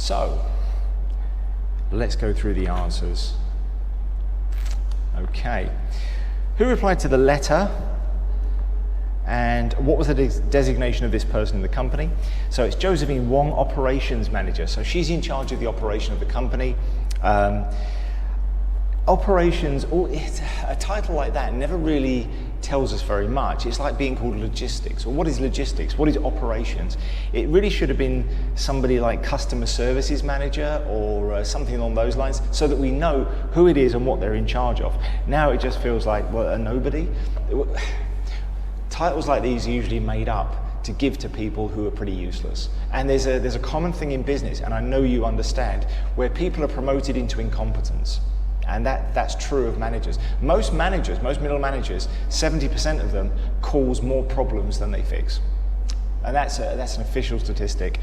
So, let's go through the answers. Okay. Who replied to the letter? And what was the designation of this person in the company? So it's Josephine Wong, operations manager. So she's in charge of the operation of the company. Operations, a title like that never really tells us very much. It's like being called logistics. Well, what is logistics? What is operations? It really should have been somebody like customer services manager or something along those lines, so that we know who it is and what they're in charge of. Now it just feels like, well, a nobody. Titles like these are usually made up to give to people who are pretty useless. And there's a common thing in business, and I know you understand, where people are promoted into incompetence. And that's true of managers. Most middle managers, 70% of them cause more problems than they fix. And that's an official statistic,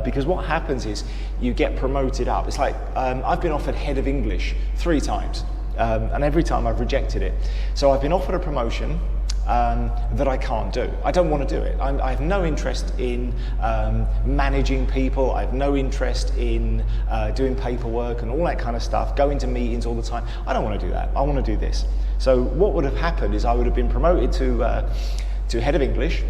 because what happens is you get promoted up. It's like, I've been offered head of English 3 times, and every time I've rejected it. So I've been offered a promotion that I can't do. I don't want to do it. I have no interest in managing people. I have no interest in doing paperwork and all that kind of stuff, going to meetings all the time. I don't want to do that. I want to do this. So what would have happened is I would have been promoted to head of English,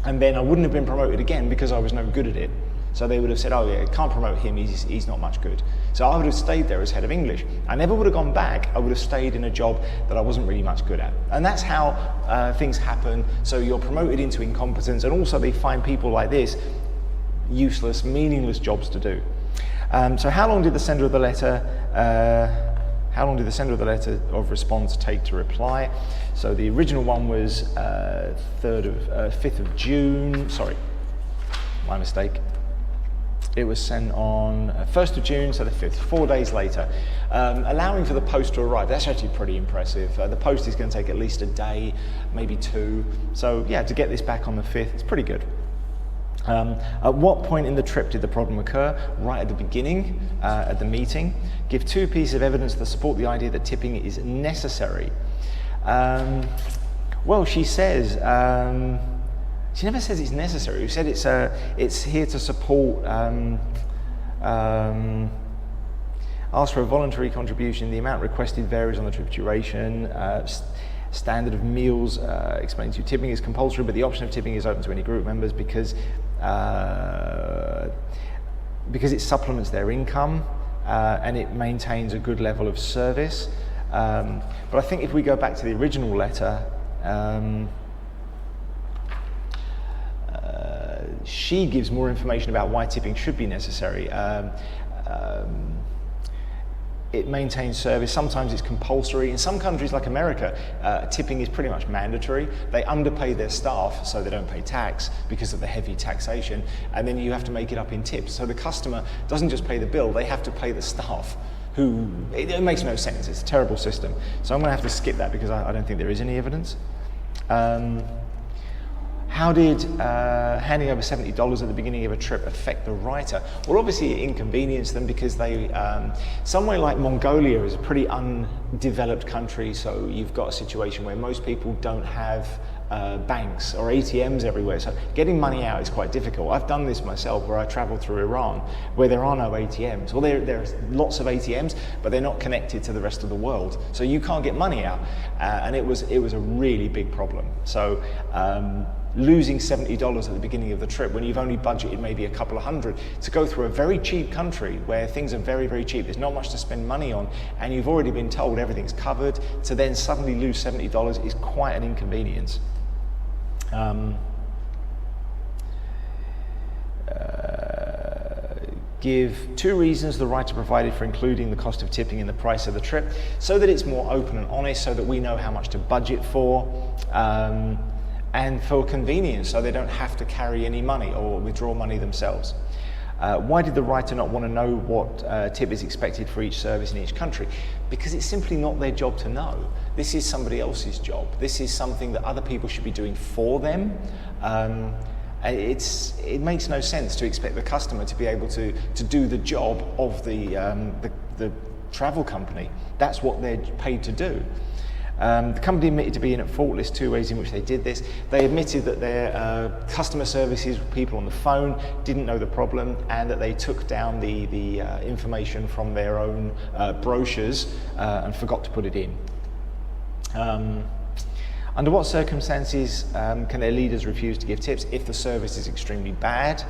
and then I wouldn't have been promoted again because I was no good at it. So they would have said, oh yeah, can't promote him, he's not much good. So I would have stayed there as head of English. I never would have gone back. I would have stayed in a job that I wasn't really much good at. And that's how things happen. So you're promoted into incompetence, and also they find people like this useless, meaningless jobs to do. So how long did the sender of the letter of response take to reply? So the original one was 5th of June, sorry, my mistake. It was sent on 1st of June, so the 5th, 4 days later, allowing for the post to arrive. That's actually pretty impressive. The post is going to take at least a day, maybe 2. So yeah, to get this back on the 5th, it's pretty good. At what point in the trip did the problem occur? Right at the beginning, at the meeting. Give 2 pieces of evidence that support the idea that tipping is necessary. Well, she says, she never says it's necessary. She said it's here to support, ask for a voluntary contribution. The amount requested varies on the trip duration. Standard of meals explains to you tipping is compulsory, but the option of tipping is open to any group members because it supplements their income and it maintains a good level of service. But I think if we go back to the original letter, she gives more information about why tipping should be necessary. It maintains service. Sometimes it's compulsory. In some countries like America, tipping is pretty much mandatory. They underpay their staff so they don't pay tax because of the heavy taxation, and then you have to make it up in tips. So the customer doesn't just pay the bill, they have to pay the staff. It makes no sense. It's a terrible system. So I'm going to have to skip that because I don't think there is any evidence. How did handing over $70 at the beginning of a trip affect the writer? Well, obviously it inconvenienced them because they, somewhere like Mongolia is a pretty undeveloped country, so you've got a situation where most people don't have banks or ATMs everywhere, so getting money out is quite difficult. I've done this myself where I traveled through Iran where there are no ATMs. Well, there's lots of ATMs, but they're not connected to the rest of the world, so you can't get money out, and it was a really big problem. So losing $70 at the beginning of the trip when you've only budgeted maybe a couple of hundred to go through a very cheap country where things are very, very cheap, there's not much to spend money on, and you've already been told everything's covered, to then suddenly lose $70 is quite an inconvenience. Give 2 reasons the writer provided for including the cost of tipping in the price of the trip, so that it's more open and honest, so that we know how much to budget for, and for convenience, so they don't have to carry any money or withdraw money themselves. Why did the writer not want to know what tip is expected for each service in each country? Because it's simply not their job to know. This is somebody else's job. This is something that other people should be doing for them. It makes no sense to expect the customer to be able to do the job of the travel company. That's what they're paid to do. The company admitted to being at fault. There's two ways in which they did this. They admitted that their customer services people on the phone didn't know the problem, and that they took down the information from their own brochures and forgot to put it in. Under what circumstances can their leaders refuse to give tips? If the service is extremely bad.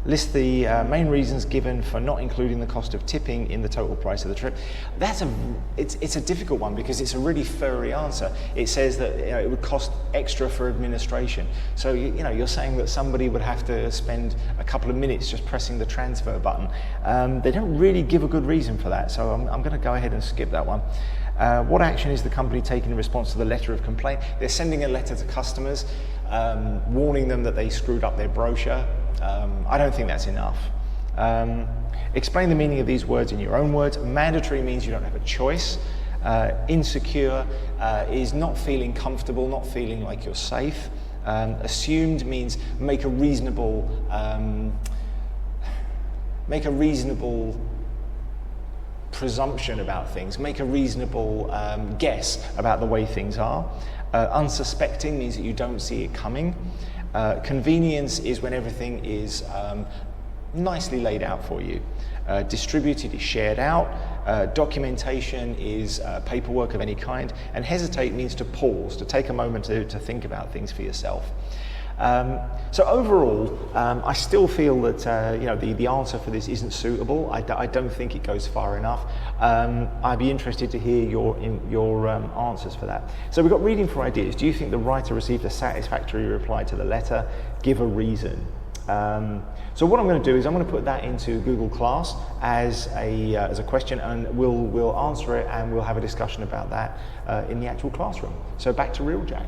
List the main reasons given for not including the cost of tipping in the total price of the trip. It's a difficult one because it's a really furry answer. It says that it would cost extra for administration. So you're saying that somebody would have to spend a couple of minutes just pressing the transfer button. They don't really give a good reason for that, so I'm going to go ahead and skip that one. What action is the company taking in response to the letter of complaint? They're sending a letter to customers warning them that they screwed up their brochure. I don't think that's enough. Explain the meaning of these words in your own words. Mandatory means you don't have a choice. Insecure is not feeling comfortable, not feeling like you're safe. Assumed means make a reasonable presumption about things, make a reasonable guess about the way things are. Unsuspecting means that you don't see it coming. Convenience is when everything is nicely laid out for you. Distributed is shared out. Documentation is paperwork of any kind. And hesitate means to pause, to take a moment to think about things for yourself. So overall, I still feel that the answer for this isn't suitable. I don't think it goes far enough. I'd be interested to hear your answers for that. So we've got reading for ideas. Do you think the writer received a satisfactory reply to the letter? Give a reason. So what I'm going to do is I'm going to put that into Google Class as a question, and we'll answer it, and we'll have a discussion about that in the actual classroom. So back to Real Jack.